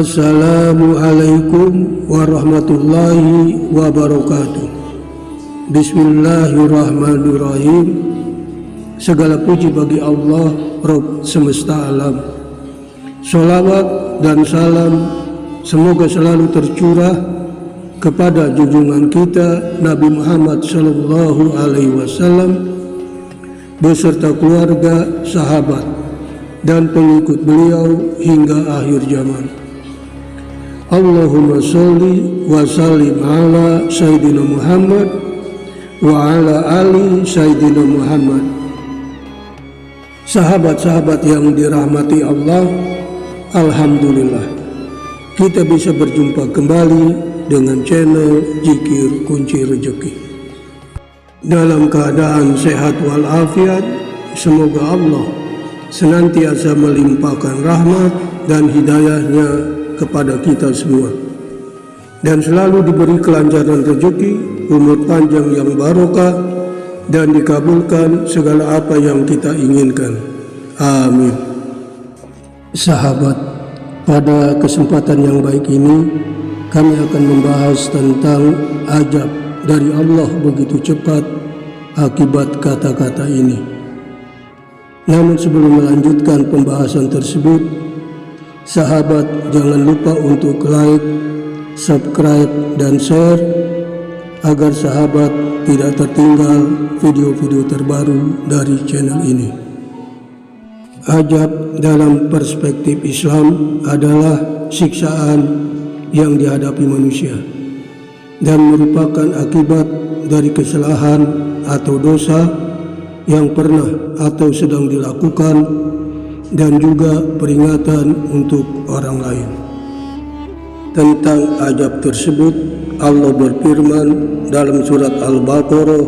Assalamualaikum warahmatullahi wabarakatuh. Bismillahirrahmanirrahim. Segala puji bagi Allah, Rabb semesta alam. Sholawat dan salam semoga selalu tercurah kepada junjungan kita Nabi Muhammad sallallahu alaihi wasallam beserta keluarga, sahabat dan pengikut beliau hingga akhir zaman. Allahumma sholli wa sallim ala Sayyidina Muhammad wa ala ali Sayyidina Muhammad. Sahabat-sahabat yang dirahmati Allah, alhamdulillah kita bisa berjumpa kembali dengan channel Zikir Kunci Rezeki. Dalam keadaan sehat walafiat, semoga Allah senantiasa melimpahkan rahmat dan hidayahnya kepada kita semua, dan selalu diberi kelancaran rezeki, umur panjang yang barokah, dan dikabulkan segala apa yang kita inginkan. Amin. Sahabat, pada kesempatan yang baik ini kami akan membahas tentang ajab dari Allah begitu cepat akibat kata-kata ini. Namun sebelum melanjutkan pembahasan tersebut, sahabat jangan lupa untuk like, subscribe, dan share agar sahabat tidak tertinggal video-video terbaru dari channel ini. Ajab dalam perspektif Islam adalah siksaan yang dihadapi manusia dan merupakan akibat dari kesalahan atau dosa yang pernah atau sedang dilakukan, dan juga peringatan untuk orang lain. Tentang ajab tersebut, Allah berfirman dalam surat Al-Baqarah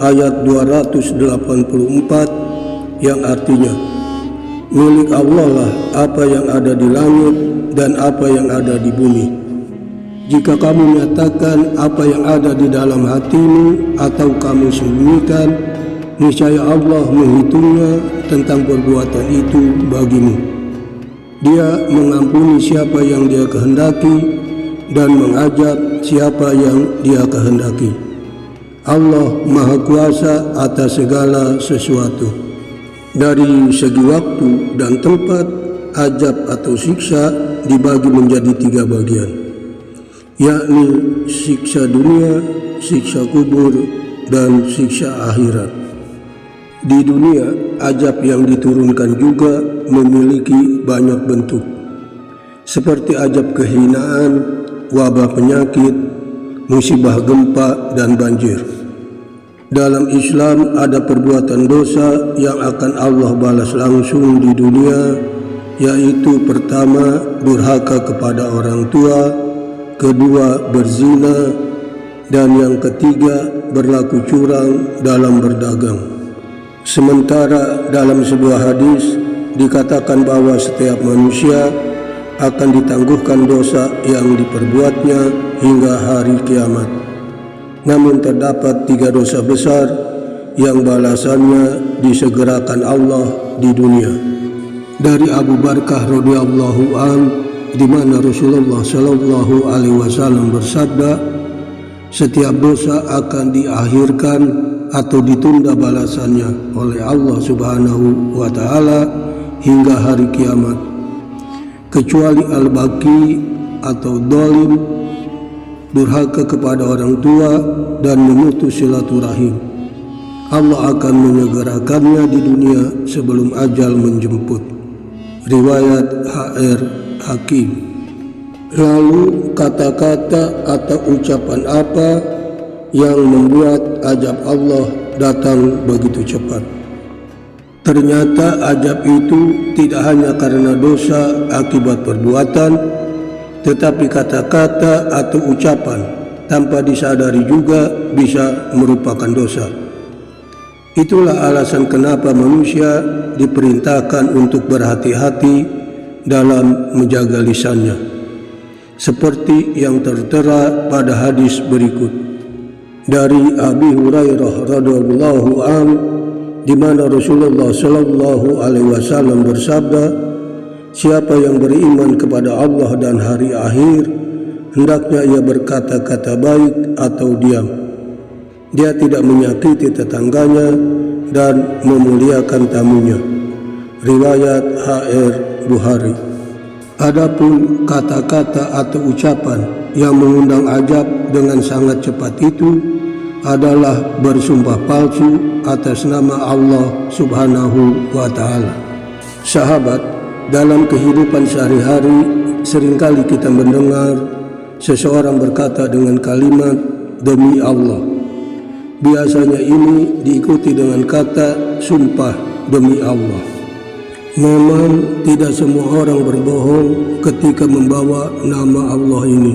ayat 284 yang artinya, milik Allah lah apa yang ada di langit dan apa yang ada di bumi. Jika kamu menyatakan apa yang ada di dalam hatimu atau kamu sembunyikan, niscaya Allah menghitungnya tentang perbuatan itu bagimu. Dia mengampuni siapa yang Dia kehendaki dan mengazab siapa yang Dia kehendaki. Allah Maha Kuasa atas segala sesuatu. Dari segi waktu dan tempat, azab atau siksa dibagi menjadi 3 bagian, yakni siksa dunia, siksa kubur, dan siksa akhirat. Di dunia, azab yang diturunkan juga memiliki banyak bentuk, seperti azab kehinaan, wabah penyakit, musibah gempa, dan banjir. Dalam Islam ada perbuatan dosa yang akan Allah balas langsung di dunia, yaitu pertama, durhaka kepada orang tua, kedua, berzina, dan yang ketiga, berlaku curang dalam berdagang. Sementara dalam sebuah hadis dikatakan bahwa setiap manusia akan ditangguhkan dosa yang diperbuatnya hingga hari kiamat. Namun terdapat 3 dosa besar yang balasannya disegerakan Allah di dunia. Dari Abu Barkah radhiyallahu an, di mana Rasulullah sallallahu alaihi wasallam bersabda, setiap dosa akan diakhirkan atau ditunda balasannya oleh Allah Subhanahu wa Ta'ala hingga hari kiamat, kecuali al-baqi atau dolim, durhaka kepada orang tua, dan memutus silaturahim. Allah akan menyegerakannya di dunia sebelum ajal menjemput. Riwayat HR Hakim. Lalu kata-kata atau ucapan apa yang membuat azab Allah datang begitu cepat? Ternyata azab itu tidak hanya karena dosa akibat perbuatan, tetapi kata-kata atau ucapan tanpa disadari juga bisa merupakan dosa. Itulah alasan kenapa manusia diperintahkan untuk berhati-hati dalam menjaga lisannya, seperti yang tertera pada hadis berikut. Dari Abi Hurairah radhiyallahu an, di mana Rasulullah sallallahu alaihi wasallam bersabda, Siapa yang beriman kepada Allah dan hari akhir, hendaknya ia berkata-kata baik atau diam. Dia tidak menyakiti tetangganya dan memuliakan tamunya. Riwayat H.R. Bukhari. Adapun kata-kata atau ucapan yang mengundang ajab dengan sangat cepat itu adalah bersumpah palsu atas nama Allah Subhanahu wa Ta'ala. Sahabat, dalam kehidupan sehari-hari seringkali kita mendengar seseorang berkata dengan kalimat demi Allah. Biasanya ini diikuti dengan kata sumpah demi Allah. Memang tidak semua orang berbohong ketika membawa nama Allah ini.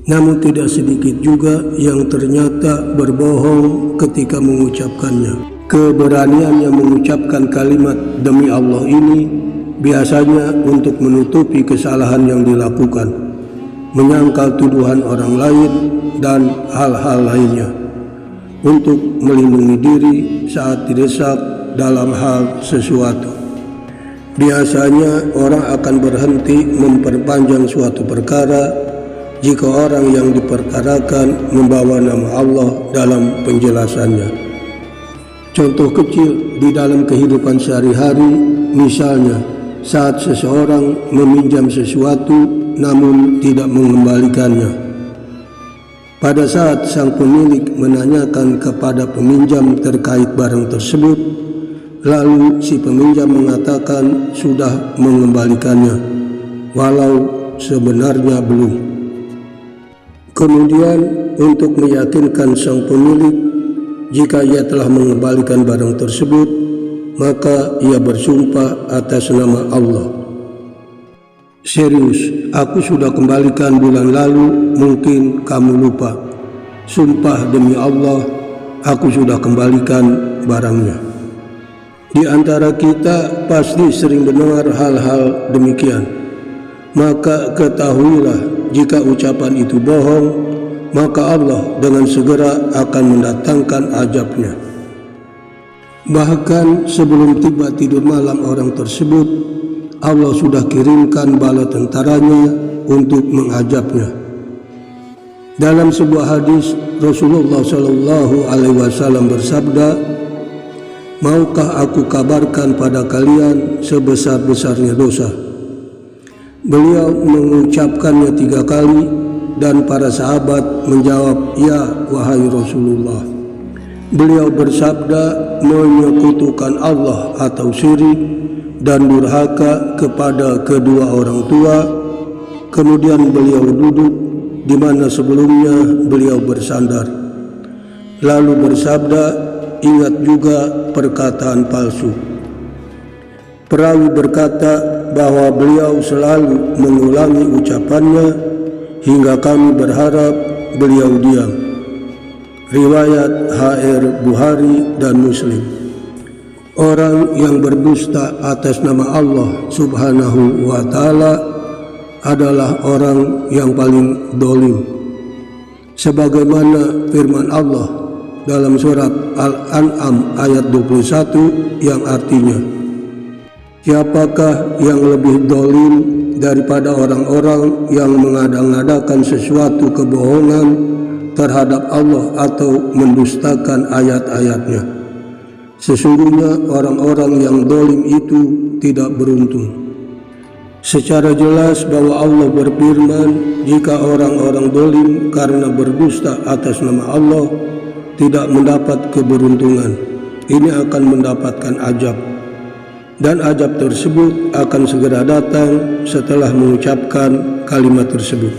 Namun tidak sedikit juga yang ternyata berbohong ketika mengucapkannya. Keberanian yang mengucapkan kalimat demi Allah ini biasanya untuk menutupi kesalahan yang dilakukan, menyangkal tuduhan orang lain dan hal-hal lainnya, untuk melindungi diri saat didesak dalam hal sesuatu. Biasanya orang akan berhenti memperpanjang suatu perkara jika orang yang diperkarakan membawa nama Allah dalam penjelasannya. Contoh kecil di dalam kehidupan sehari-hari, misalnya saat seseorang meminjam sesuatu namun tidak mengembalikannya. Pada saat sang pemilik menanyakan kepada peminjam terkait barang tersebut, lalu si peminjam mengatakan sudah mengembalikannya, walau sebenarnya belum. Kemudian untuk meyakinkan sang pemilik jika ia telah mengembalikan barang tersebut, maka ia bersumpah atas nama Allah. Serius, aku sudah kembalikan bulan lalu, mungkin kamu lupa. Sumpah demi Allah, aku sudah kembalikan barangnya. Di antara kita pasti sering mendengar hal-hal demikian. Maka ketahuilah jika ucapan itu bohong, maka Allah dengan segera akan mendatangkan azabnya. Bahkan sebelum tiba tidur malam orang tersebut, Allah sudah kirimkan bala tentaranya untuk mengazabnya. Dalam sebuah hadis, Rasulullah SAW bersabda, "Maukah aku kabarkan pada kalian sebesar-besarnya dosa?" Beliau mengucapkannya 3 kali dan para sahabat menjawab, "Ya, wahai Rasulullah." Beliau bersabda, menyekutukan Allah atau syirik dan durhaka kepada kedua orang tua. Kemudian beliau duduk di mana sebelumnya beliau bersandar. Lalu bersabda, "Ingat juga perkataan palsu." Perawi berkata bahwa beliau selalu mengulangi ucapannya hingga kami berharap beliau diam. Riwayat H.R. Bukhari dan Muslim. Orang yang berdusta atas nama Allah Subhanahu wa Ta'ala adalah orang yang paling dolim. Sebagaimana firman Allah dalam surat Al-An'am ayat 21 yang artinya, "Siapakah yang lebih dolim daripada orang-orang yang mengada-ngadakan sesuatu kebohongan terhadap Allah atau mendustakan ayat-ayatnya? Sesungguhnya orang-orang yang dolim itu tidak beruntung." Secara jelas bahwa Allah berfirman, jika orang-orang dolim karena berdusta atas nama Allah tidak mendapat keberuntungan, ini akan mendapatkan azab. Dan azab tersebut akan segera datang setelah mengucapkan kalimat tersebut.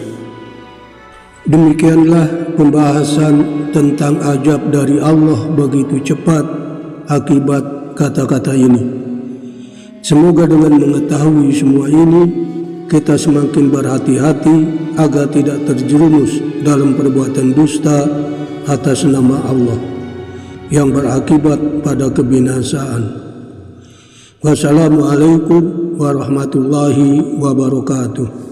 Demikianlah pembahasan tentang azab dari Allah begitu cepat akibat kata-kata ini. Semoga dengan mengetahui semua ini, kita semakin berhati-hati agar tidak terjerumus dalam perbuatan dusta atas nama Allah yang berakibat pada kebinasaan. Wassalamualaikum warahmatullahi wabarakatuh.